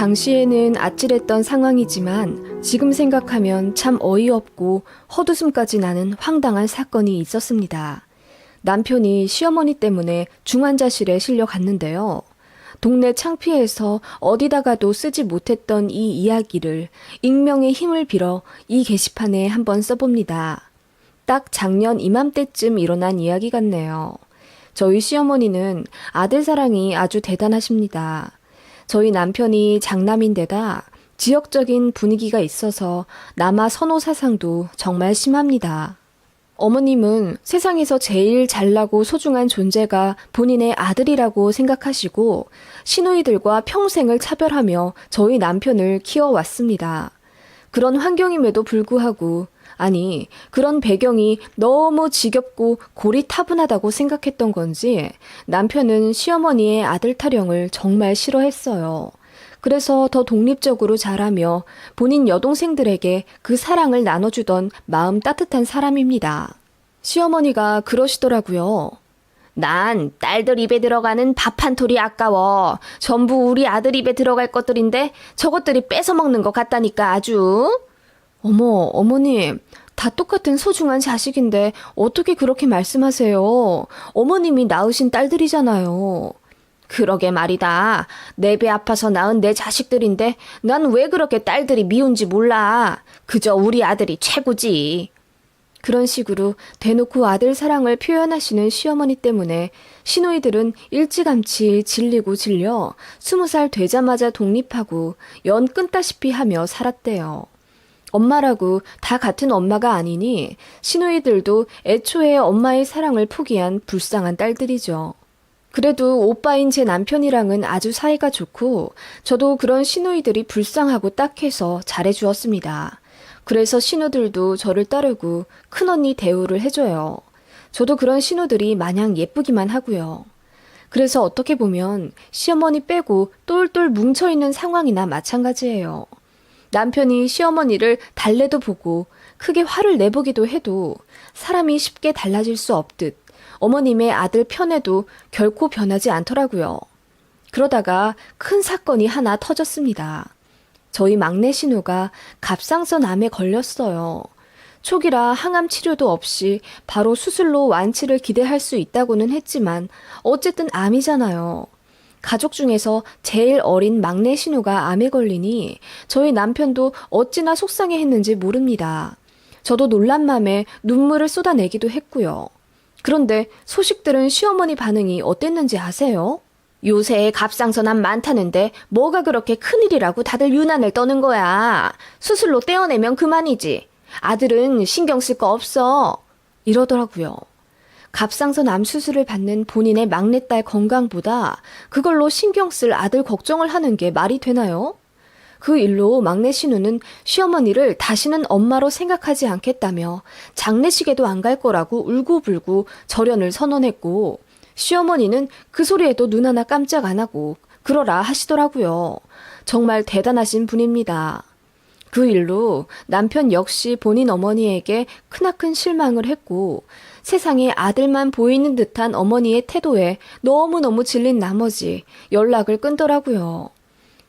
당시에는 아찔했던 상황이지만 지금 생각하면 참 어이없고 헛웃음까지 나는 황당한 사건이 있었습니다. 남편이 시어머니 때문에 중환자실에 실려갔는데요. 동네 창피해서 어디다가도 쓰지 못했던 이 이야기를 익명의 힘을 빌어 이 게시판에 한번 써봅니다. 딱 작년 이맘때쯤 일어난 이야기 같네요. 저희 시어머니는 아들 사랑이 아주 대단하십니다. 저희 남편이 장남인데다 지역적인 분위기가 있어서 남아 선호 사상도 정말 심합니다. 어머님은 세상에서 제일 잘나고 소중한 존재가 본인의 아들이라고 생각하시고 시누이들과 평생을 차별하며 저희 남편을 키워왔습니다. 그런 환경임에도 불구하고, 아니, 그런 배경이 너무 지겹고 고리타분하다고 생각했던 건지 남편은 시어머니의 아들 타령을 정말 싫어했어요. 그래서 더 독립적으로 자라며 본인 여동생들에게 그 사랑을 나눠주던 마음 따뜻한 사람입니다. 시어머니가 그러시더라고요. 난 딸들 입에 들어가는 밥 한 톨이 아까워. 전부 우리 아들 입에 들어갈 것들인데 저것들이 뺏어 먹는 것 같다니까 아주. 어머, 어머님, 다 똑같은 소중한 자식인데 어떻게 그렇게 말씀하세요? 어머님이 낳으신 딸들이잖아요. 그러게 말이다. 내 배 아파서 낳은 내 자식들인데 난 왜 그렇게 딸들이 미운지 몰라. 그저 우리 아들이 최고지. 그런 식으로 대놓고 아들 사랑을 표현하시는 시어머니 때문에 시누이들은 일찌감치 질리고 질려 20살 되자마자 독립하고 연 끊다시피 하며 살았대요. 엄마라고 다 같은 엄마가 아니니 시누이들도 애초에 엄마의 사랑을 포기한 불쌍한 딸들이죠. 그래도 오빠인 제 남편이랑은 아주 사이가 좋고 저도 그런 시누이들이 불쌍하고 딱해서 잘해주었습니다. 그래서 시누들도 저를 따르고 큰언니 대우를 해줘요. 저도 그런 시누들이 마냥 예쁘기만 하고요. 그래서 어떻게 보면 시어머니 빼고 똘똘 뭉쳐있는 상황이나 마찬가지예요. 남편이 시어머니를 달래도 보고 크게 화를 내보기도 해도 사람이 쉽게 달라질 수 없듯 어머님의 아들 편에도 결코 변하지 않더라고요. 그러다가 큰 사건이 하나 터졌습니다. 저희 막내 신우가 갑상선 암에 걸렸어요. 초기라 항암 치료도 없이 바로 수술로 완치를 기대할 수 있다고는 했지만 어쨌든 암이잖아요. 가족 중에서 제일 어린 막내 신우가 암에 걸리니 저희 남편도 어찌나 속상해했는지 모릅니다. 저도 놀란 맘에 눈물을 쏟아내기도 했고요. 그런데 소식 들은 시어머니 반응이 어땠는지 아세요? 요새 갑상선암 많다는데 뭐가 그렇게 큰일이라고 다들 유난을 떠는 거야. 수술로 떼어내면 그만이지. 아들은 신경 쓸 거 없어. 이러더라고요. 갑상선 암 수술을 받는 본인의 막내딸 건강보다 그걸로 신경 쓸 아들 걱정을 하는 게 말이 되나요? 그 일로 막내 신우는 시어머니를 다시는 엄마로 생각하지 않겠다며 장례식에도 안 갈 거라고 울고불고 절연을 선언했고 시어머니는 그 소리에도 눈 하나 깜짝 안 하고 그러라 하시더라고요. 정말 대단하신 분입니다. 그 일로 남편 역시 본인 어머니에게 크나큰 실망을 했고 세상에 아들만 보이는 듯한 어머니의 태도에 너무너무 질린 나머지 연락을 끊더라고요.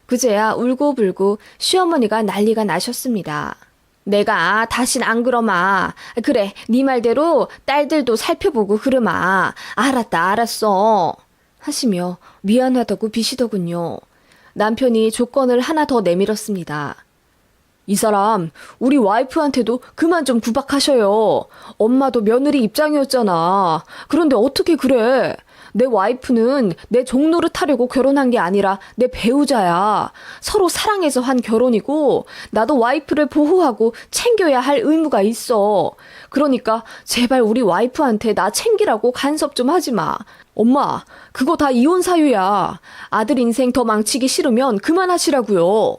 그제야 울고불고 시어머니가 난리가 나셨습니다. 내가 다신 안 그러마. 그래, 네 말대로 딸들도 살펴보고 그러마. 알았다, 알았어. 하시며 미안하다고 비시더군요. 남편이 조건을 하나 더 내밀었습니다. 이 사람, 우리 와이프한테도 그만 좀 구박하셔요. 엄마도 며느리 입장이었잖아. 그런데 어떻게 그래? 내 와이프는 내 종노릇 하려고 결혼한 게 아니라 내 배우자야. 서로 사랑해서 한 결혼이고 나도 와이프를 보호하고 챙겨야 할 의무가 있어. 그러니까 제발 우리 와이프한테 나 챙기라고 간섭 좀 하지 마. 엄마, 그거 다 이혼 사유야. 아들 인생 더 망치기 싫으면 그만하시라고요.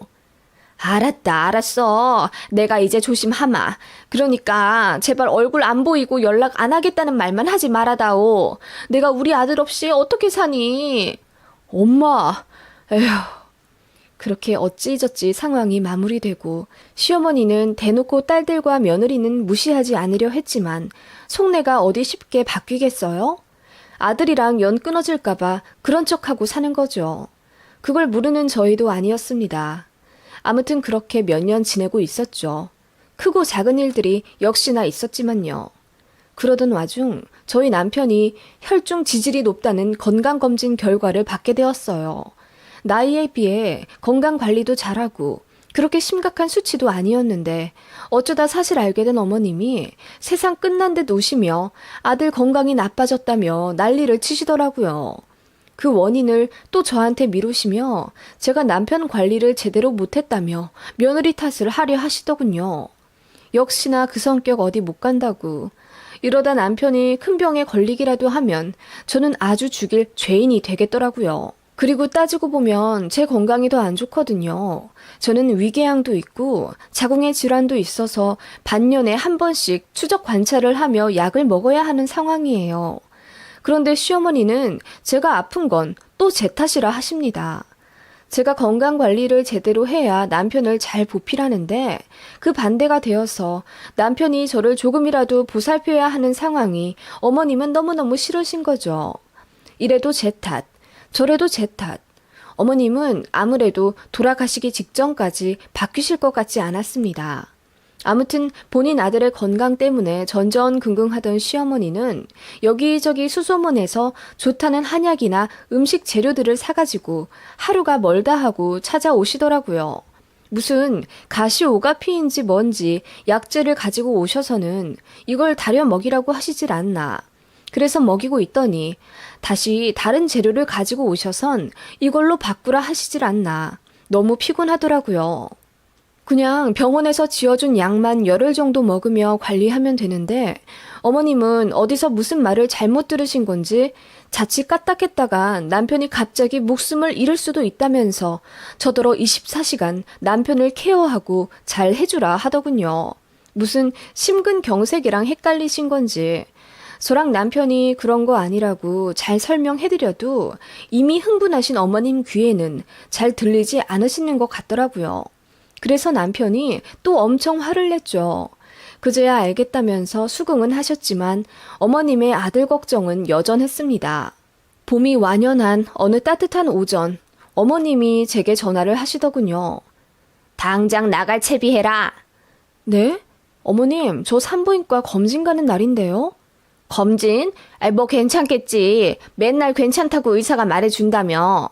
알았다, 알았어. 내가 이제 조심하마. 그러니까 제발 얼굴 안 보이고 연락 안 하겠다는 말만 하지 말아다오. 내가 우리 아들 없이 어떻게 사니? 엄마, 에휴. 그렇게 어찌저찌 상황이 마무리되고 시어머니는 대놓고 딸들과 며느리는 무시하지 않으려 했지만 속내가 어디 쉽게 바뀌겠어요? 아들이랑 연 끊어질까봐 그런 척하고 사는 거죠. 그걸 모르는 저희도 아니었습니다. 아무튼 그렇게 몇 년 지내고 있었죠. 크고 작은 일들이 역시나 있었지만요. 그러던 와중 저희 남편이 혈중 지질이 높다는 건강검진 결과를 받게 되었어요. 나이에 비해 건강관리도 잘하고 그렇게 심각한 수치도 아니었는데 어쩌다 사실 알게 된 어머님이 세상 끝난 듯 우시며 아들 건강이 나빠졌다며 난리를 치시더라고요. 그 원인을 또 저한테 미루시며 제가 남편 관리를 제대로 못했다며 며느리 탓을 하려 하시더군요. 역시나 그 성격 어디 못 간다고. 이러다 남편이 큰 병에 걸리기라도 하면 저는 아주 죽일 죄인이 되겠더라고요. 그리고 따지고 보면 제 건강이 더 안 좋거든요. 저는 위궤양도 있고 자궁의 질환도 있어서 반년에 한 번씩 추적 관찰을 하며 약을 먹어야 하는 상황이에요. 그런데 시어머니는 제가 아픈 건 또 제 탓이라 하십니다. 제가 건강관리를 제대로 해야 남편을 잘 보필하는데 그 반대가 되어서 남편이 저를 조금이라도 보살펴야 하는 상황이 어머님은 너무너무 싫으신 거죠. 이래도 제 탓, 저래도 제 탓. 어머님은 아무래도 돌아가시기 직전까지 바뀌실 것 같지 않았습니다. 아무튼 본인 아들의 건강 때문에 전전긍긍하던 시어머니는 여기저기 수소문해서 좋다는 한약이나 음식 재료들을 사가지고 하루가 멀다 하고 찾아오시더라고요. 무슨 가시오가피인지 뭔지 약재를 가지고 오셔서는 이걸 다려 먹이라고 하시질 않나. 그래서 먹이고 있더니 다시 다른 재료를 가지고 오셔선 이걸로 바꾸라 하시질 않나. 너무 피곤하더라고요. 그냥 병원에서 지어준 약만 열흘 정도 먹으며 관리하면 되는데 어머님은 어디서 무슨 말을 잘못 들으신 건지 자칫 까딱했다가 남편이 갑자기 목숨을 잃을 수도 있다면서 저더러 24시간 남편을 케어하고 잘 해주라 하더군요. 무슨 심근경색이랑 헷갈리신 건지 저랑 남편이 그런 거 아니라고 잘 설명해드려도 이미 흥분하신 어머님 귀에는 잘 들리지 않으시는 것 같더라고요. 그래서 남편이 또 엄청 화를 냈죠. 그제야 알겠다면서 수긍은 하셨지만 어머님의 아들 걱정은 여전했습니다. 봄이 완연한 어느 따뜻한 오전, 어머님이 제게 전화를 하시더군요. 당장 나갈 채비해라. 네? 어머님, 저 산부인과 검진 가는 날인데요. 검진? 뭐 괜찮겠지. 맨날 괜찮다고 의사가 말해준다며.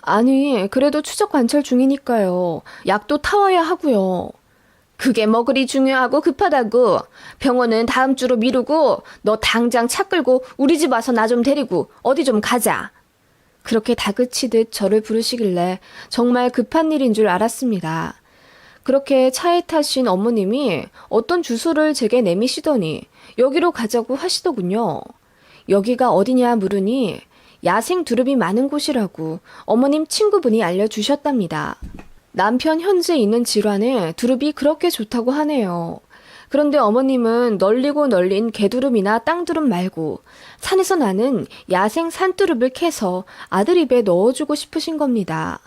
아니, 그래도 추적 관찰 중이니까요. 약도 타와야 하고요. 그게 뭐 그리 중요하고 급하다고. 병원은 다음 주로 미루고 너 당장 차 끌고 우리 집 와서 나 좀 데리고 어디 좀 가자. 그렇게 다그치듯 저를 부르시길래 정말 급한 일인 줄 알았습니다. 그렇게 차에 타신 어머님이 어떤 주소를 제게 내미시더니 여기로 가자고 하시더군요. 여기가 어디냐 물으니 야생 두릅이 많은 곳이라고 어머님 친구분이 알려주셨답니다. 남편 현재 있는 질환에 두릅이 그렇게 좋다고 하네요. 그런데 어머님은 널리고 널린 개두릅이나 땅두릅 말고 산에서 나는 야생 산두릅을 캐서 아들 입에 넣어주고 싶으신 겁니다.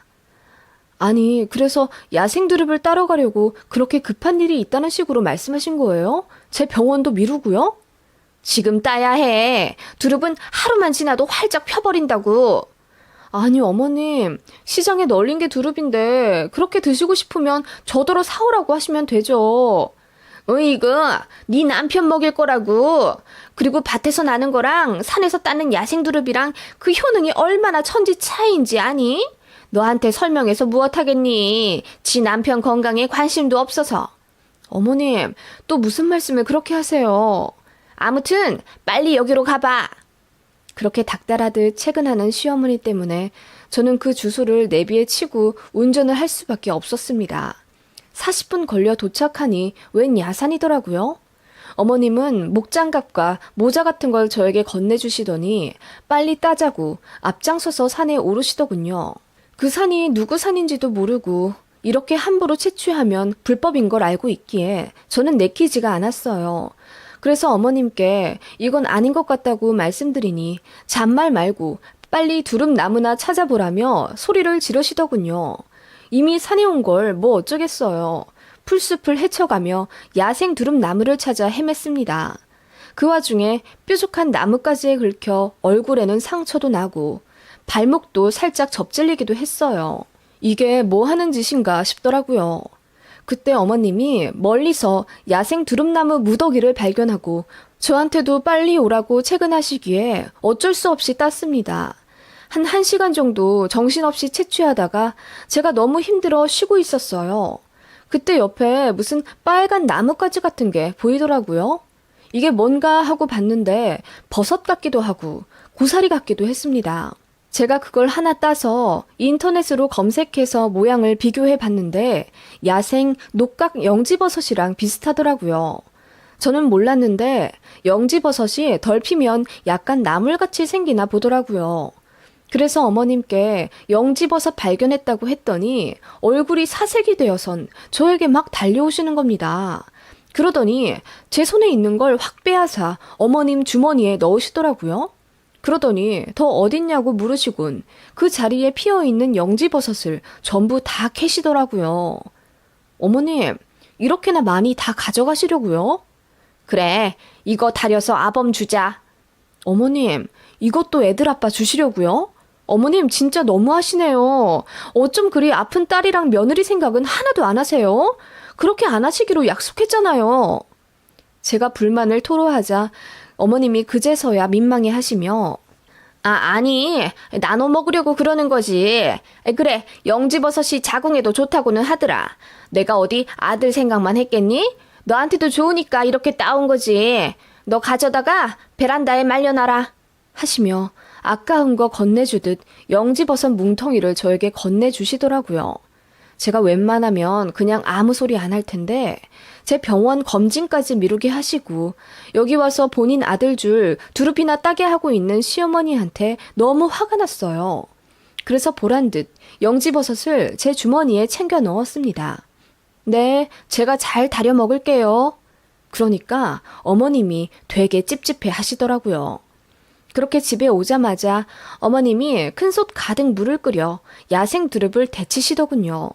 아니, 그래서 야생 두릅을 따러 가려고 그렇게 급한 일이 있다는 식으로 말씀하신 거예요? 제 병원도 미루고요? 지금 따야 해. 두릅은 하루만 지나도 활짝 펴버린다고. 아니 어머님, 시장에 널린 게 두릅인데 그렇게 드시고 싶으면 저더러 사오라고 하시면 되죠. 이거 네 남편 먹일 거라고. 그리고 밭에서 나는 거랑 산에서 따는 야생 두릅이랑 그 효능이 얼마나 천지 차이인지 아니? 너한테 설명해서 무엇하겠니? 지 남편 건강에 관심도 없어서. 어머님, 또 무슨 말씀을 그렇게 하세요? 아무튼 빨리 여기로 가봐. 그렇게 닥달하듯 채근하는 시어머니 때문에 저는 그 주소를 내비에 치고 운전을 할 수밖에 없었습니다. 40분 걸려 도착하니 웬 야산이더라고요. 어머님은 목장갑과 모자 같은 걸 저에게 건네주시더니 빨리 따자고 앞장서서 산에 오르시더군요. 그 산이 누구 산인지도 모르고 이렇게 함부로 채취하면 불법인 걸 알고 있기에 저는 내키지가 않았어요. 그래서 어머님께 이건 아닌 것 같다고 말씀드리니 잔말 말고 빨리 두릅 나무나 찾아보라며 소리를 지르시더군요. 이미 산에 온 걸 뭐 어쩌겠어요. 풀숲을 헤쳐가며 야생 두릅 나무를 찾아 헤맸습니다. 그 와중에 뾰족한 나뭇가지에 긁혀 얼굴에는 상처도 나고 발목도 살짝 접질리기도 했어요. 이게 뭐 하는 짓인가 싶더라고요. 그때 어머님이 멀리서 야생 두릅나무 무더기를 발견하고 저한테도 빨리 오라고 채근하시기에 어쩔 수 없이 땄습니다. 한 1시간 정도 정신없이 채취하다가 제가 너무 힘들어 쉬고 있었어요. 그때 옆에 무슨 빨간 나뭇가지 같은 게 보이더라고요. 이게 뭔가 하고 봤는데 버섯 같기도 하고 고사리 같기도 했습니다. 제가 그걸 하나 따서 인터넷으로 검색해서 모양을 비교해 봤는데 야생 녹각 영지버섯이랑 비슷하더라고요. 저는 몰랐는데 영지버섯이 덜 피면 약간 나물같이 생기나 보더라고요. 그래서 어머님께 영지버섯 발견했다고 했더니 얼굴이 사색이 되어선 저에게 막 달려오시는 겁니다. 그러더니 제 손에 있는 걸 확 빼앗아 어머님 주머니에 넣으시더라고요. 그러더니 더 어딨냐고 물으시곤 그 자리에 피어있는 영지버섯을 전부 다 캐시더라고요. 어머님, 이렇게나 많이 다 가져가시려고요? 그래, 이거 다려서 아범 주자. 어머님, 이것도 애들 아빠 주시려고요? 어머님 진짜 너무하시네요. 어쩜 그리 아픈 딸이랑 며느리 생각은 하나도 안 하세요? 그렇게 안 하시기로 약속했잖아요. 제가 불만을 토로하자 어머님이 그제서야 민망해 하시며 아니 나눠 먹으려고 그러는 거지. 그래 영지버섯이 자궁에도 좋다고는 하더라. 내가 어디 아들 생각만 했겠니? 너한테도 좋으니까 이렇게 따온 거지. 너 가져다가 베란다에 말려놔라 하시며 아까운 거 건네주듯 영지버섯 뭉텅이를 저에게 건네주시더라고요. 제가 웬만하면 그냥 아무 소리 안 할 텐데 제 병원 검진까지 미루게 하시고 여기 와서 본인 아들 줄 두릅이나 따게 하고 있는 시어머니한테 너무 화가 났어요. 그래서 보란듯 영지버섯을 제 주머니에 챙겨 넣었습니다. 네, 제가 잘 다려 먹을게요. 그러니까 어머님이 되게 찝찝해 하시더라고요. 그렇게 집에 오자마자 어머님이 큰솥 가득 물을 끓여 야생 두릅을 데치시더군요.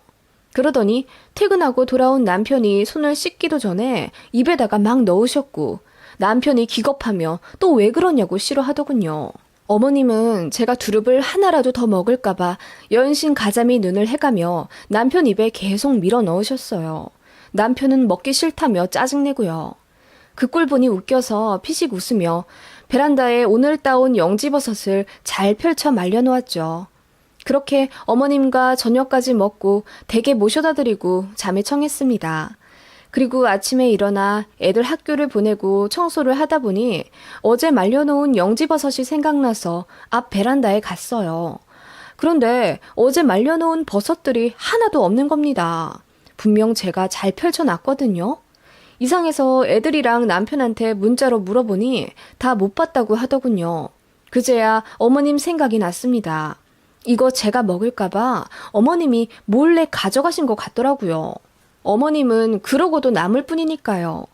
그러더니 퇴근하고 돌아온 남편이 손을 씻기도 전에 입에다가 막 넣으셨고 남편이 기겁하며 또 왜 그러냐고 싫어하더군요. 어머님은 제가 두릅을 하나라도 더 먹을까봐 연신 가자미 눈을 해가며 남편 입에 계속 밀어 넣으셨어요. 남편은 먹기 싫다며 짜증내고요. 그 꼴 보니 웃겨서 피식 웃으며 베란다에 오늘 따온 영지버섯을 잘 펼쳐 말려놓았죠. 그렇게 어머님과 저녁까지 먹고 댁에 모셔다 드리고 잠에 청했습니다. 그리고 아침에 일어나 애들 학교를 보내고 청소를 하다 보니 어제 말려놓은 영지버섯이 생각나서 앞 베란다에 갔어요. 그런데 어제 말려놓은 버섯들이 하나도 없는 겁니다. 분명 제가 잘 펼쳐놨거든요. 이상해서 애들이랑 남편한테 문자로 물어보니 다 못 봤다고 하더군요. 그제야 어머님 생각이 났습니다. 이거 제가 먹을까봐 어머님이 몰래 가져가신 것 같더라고요. 어머님은 그러고도 남을 뿐이니까요.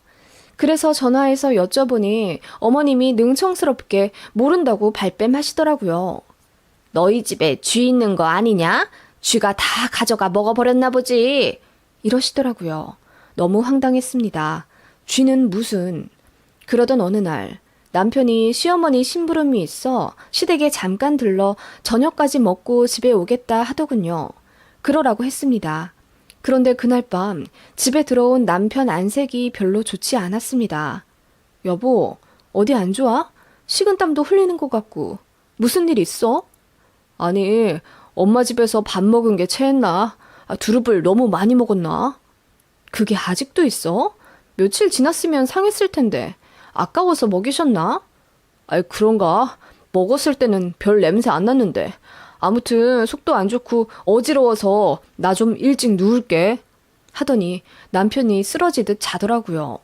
그래서 전화해서 여쭤보니 어머님이 능청스럽게 모른다고 발뺌하시더라고요. 너희 집에 쥐 있는 거 아니냐? 쥐가 다 가져가 먹어버렸나 보지. 이러시더라고요. 너무 황당했습니다. 쥐는 무슨. 그러던 어느 날 남편이 시어머니 심부름이 있어 시댁에 잠깐 들러 저녁까지 먹고 집에 오겠다 하더군요. 그러라고 했습니다. 그런데 그날 밤 집에 들어온 남편 안색이 별로 좋지 않았습니다. 여보, 어디 안 좋아? 식은땀도 흘리는 것 같고. 무슨 일 있어? 아니, 엄마 집에서 밥 먹은 게 체했나? 두릅을 너무 많이 먹었나? 그게 아직도 있어? 며칠 지났으면 상했을 텐데. 아까워서 먹이셨나? 아이, 그런가? 먹었을 때는 별 냄새 안 났는데. 아무튼 속도 안 좋고 어지러워서 나 좀 일찍 누울게. 하더니 남편이 쓰러지듯 자더라고요.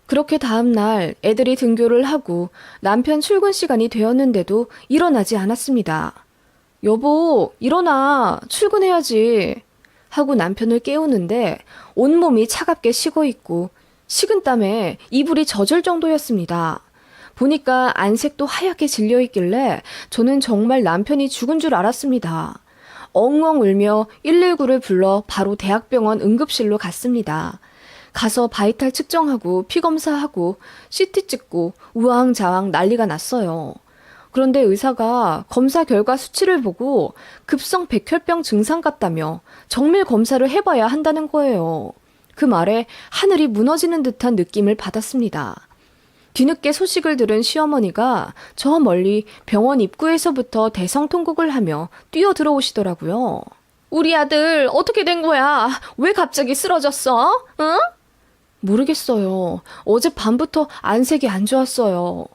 그렇게 다음날 애들이 등교를 하고 남편 출근 시간이 되었는데도 일어나지 않았습니다. 여보, 일어나. 출근해야지. 하고 남편을 깨우는데 온몸이 차갑게 식어 있고 식은땀에 이불이 젖을 정도였습니다. 보니까 안색도 하얗게 질려 있길래 저는 정말 남편이 죽은 줄 알았습니다. 엉엉 울며 119를 불러 바로 대학병원 응급실로 갔습니다. 가서 바이탈 측정하고 피 검사하고 CT 찍고 우왕좌왕 난리가 났어요. 그런데 의사가 검사 결과 수치를 보고 급성 백혈병 증상 같다며 정밀 검사를 해봐야 한다는 거예요. 그 말에 하늘이 무너지는 듯한 느낌을 받았습니다. 뒤늦게 소식을 들은 시어머니가 저 멀리 병원 입구에서부터 대성통곡을 하며 뛰어 들어오시더라고요. 우리 아들 어떻게 된 거야? 왜 갑자기 쓰러졌어? 응? 모르겠어요. 어제 밤부터 안색이 안 좋았어요.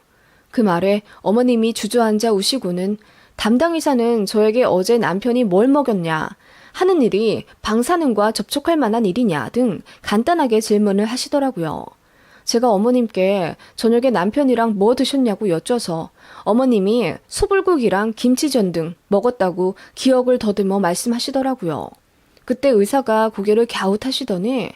그 말에 어머님이 주저앉아 우시고는 담당 의사는 저에게 어제 남편이 뭘 먹였냐, 하는 일이 방사능과 접촉할 만한 일이냐 등 간단하게 질문을 하시더라고요. 제가 어머님께 저녁에 남편이랑 뭐 드셨냐고 여쭤서 어머님이 소불고기랑 김치전 등 먹었다고 기억을 더듬어 말씀하시더라고요. 그때 의사가 고개를 갸웃하시더니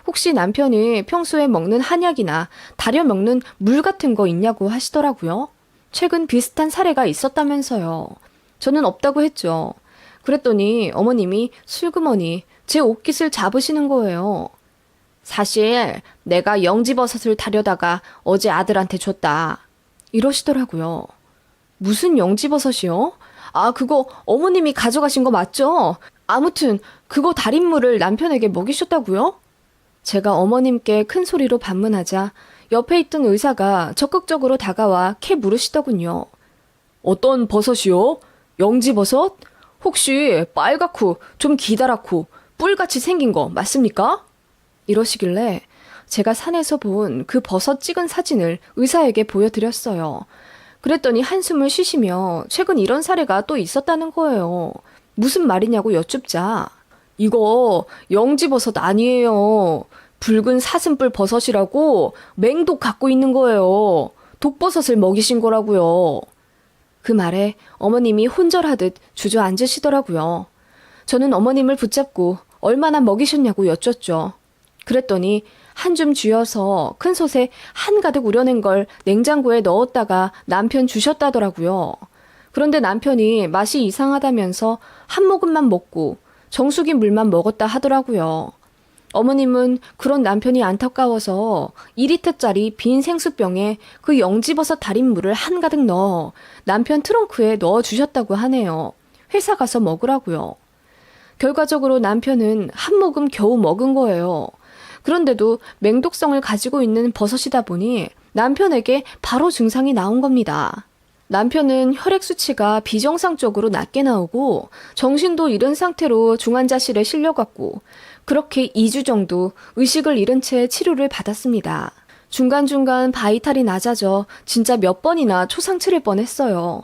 혹시 남편이 평소에 먹는 한약이나 다려 먹는 물 같은 거 있냐고 하시더라고요. 최근 비슷한 사례가 있었다면서요. 저는 없다고 했죠. 그랬더니 어머님이 슬그머니 제 옷깃을 잡으시는 거예요. 사실 내가 영지버섯을 타려다가 어제 아들한테 줬다. 이러시더라고요. 무슨 영지버섯이요? 아, 그거 어머님이 가져가신 거 맞죠? 아무튼 그거 달인물을 남편에게 먹이셨다고요? 제가 어머님께 큰 소리로 반문하자 옆에 있던 의사가 적극적으로 다가와 캐 물으시더군요. 어떤 버섯이요? 영지버섯? 혹시 빨갛고 좀 기다랗고 뿔같이 생긴 거 맞습니까? 이러시길래 제가 산에서 본 그 버섯 찍은 사진을 의사에게 보여드렸어요. 그랬더니 한숨을 쉬시며 최근 이런 사례가 또 있었다는 거예요. 무슨 말이냐고 여쭙자 이거 영지버섯 아니에요. 붉은 사슴뿔 버섯이라고 맹독 갖고 있는 거예요. 독버섯을 먹이신 거라고요. 그 말에 어머님이 혼절하듯 주저앉으시더라고요. 저는 어머님을 붙잡고 얼마나 먹이셨냐고 여쭙죠. 그랬더니 한 줌 쥐어서 큰 솥에 한가득 우려낸 걸 냉장고에 넣었다가 남편 주셨다더라고요. 그런데 남편이 맛이 이상하다면서 한 모금만 먹고 정수기 물만 먹었다 하더라고요. 어머님은 그런 남편이 안타까워서 2리터짜리 빈 생수병에 그 영지버섯 달인물을 한가득 넣어 남편 트렁크에 넣어주셨다고 하네요. 회사 가서 먹으라고요. 결과적으로 남편은 한 모금 겨우 먹은 거예요. 그런데도 맹독성을 가지고 있는 버섯이다 보니 남편에게 바로 증상이 나온 겁니다. 남편은 혈액 수치가 비정상적으로 낮게 나오고 정신도 잃은 상태로 중환자실에 실려갔고 그렇게 2주 정도 의식을 잃은 채 치료를 받았습니다. 중간중간 바이탈이 낮아져 진짜 몇 번이나 초상 치를 뻔했어요.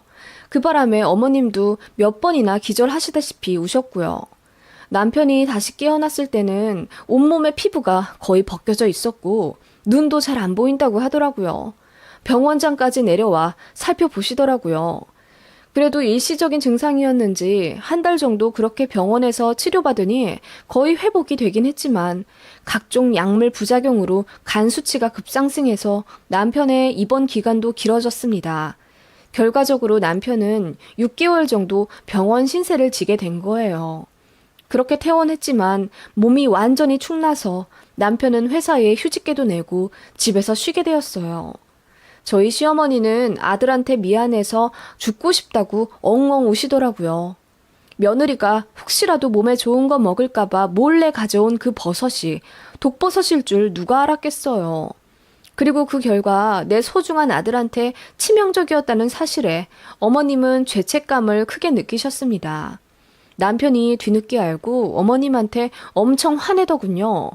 그 바람에 어머님도 몇 번이나 기절하시다시피 우셨고요. 남편이 다시 깨어났을 때는 온몸의 피부가 거의 벗겨져 있었고 눈도 잘 안 보인다고 하더라고요. 병원장까지 내려와 살펴보시더라고요. 그래도 일시적인 증상이었는지 한 달 정도 그렇게 병원에서 치료받으니 거의 회복이 되긴 했지만 각종 약물 부작용으로 간 수치가 급상승해서 남편의 입원 기간도 길어졌습니다. 결과적으로 남편은 6개월 정도 병원 신세를 지게 된 거예요. 그렇게 퇴원했지만 몸이 완전히 축나서 남편은 회사에 휴직계도 내고 집에서 쉬게 되었어요. 저희 시어머니는 아들한테 미안해서 죽고 싶다고 엉엉 우시더라고요. 며느리가 혹시라도 몸에 좋은 거 먹을까봐 몰래 가져온 그 버섯이 독버섯일 줄 누가 알았겠어요. 그리고 그 결과 내 소중한 아들한테 치명적이었다는 사실에 어머님은 죄책감을 크게 느끼셨습니다. 남편이 뒤늦게 알고 어머님한테 엄청 화내더군요.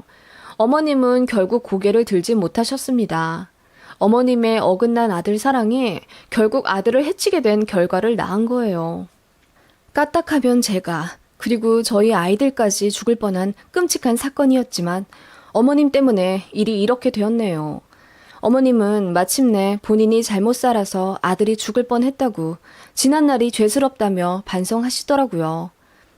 어머님은 결국 고개를 들지 못하셨습니다. 어머님의 어긋난 아들 사랑이 결국 아들을 해치게 된 결과를 낳은 거예요. 까딱하면 제가 그리고 저희 아이들까지 죽을 뻔한 끔찍한 사건이었지만 어머님 때문에 일이 이렇게 되었네요. 어머님은 마침내 본인이 잘못 살아서 아들이 죽을 뻔했다고 지난날이 죄스럽다며 반성하시더라고요.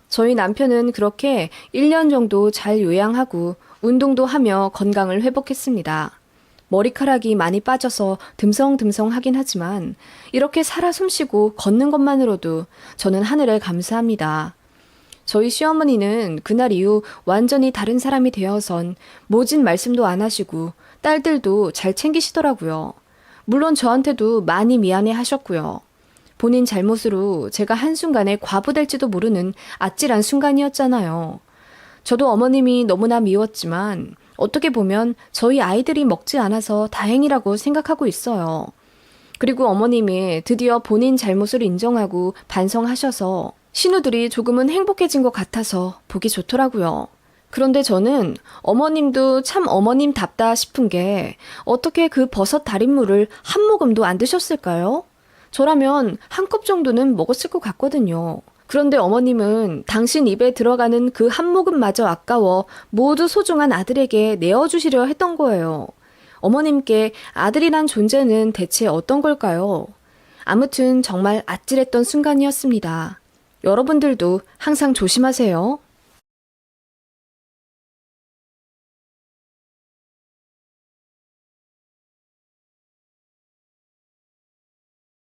저희 남편은 그렇게 1년 정도 잘 요양하고 운동도 하며 건강을 회복했습니다. 머리카락이 많이 빠져서 듬성듬성하긴 하지만 이렇게 살아 숨쉬고 걷는 것만으로도 저는 하늘에 감사합니다. 저희 시어머니는 그날 이후 완전히 다른 사람이 되어선 모진 말씀도 안 하시고 딸들도 잘 챙기시더라고요. 물론 저한테도 많이 미안해 하셨고요. 본인 잘못으로 제가 한순간에 과부될지도 모르는 아찔한 순간이었잖아요. 저도 어머님이 너무나 미웠지만 어떻게 보면 저희 아이들이 먹지 않아서 다행이라고 생각하고 있어요. 그리고 어머님이 드디어 본인 잘못을 인정하고 반성하셔서 신우들이 조금은 행복해진 것 같아서 보기 좋더라고요. 그런데 저는 어머님도 참 어머님답다 싶은 게 어떻게 그 버섯 달인물을 한 모금도 안 드셨을까요? 저라면 한 컵 정도는 먹었을 것 같거든요. 그런데 어머님은 당신 입에 들어가는 그 한 모금마저 아까워 모두 소중한 아들에게 내어주시려 했던 거예요. 어머님께 아들이란 존재는 대체 어떤 걸까요? 아무튼 정말 아찔했던 순간이었습니다. 여러분들도 항상 조심하세요.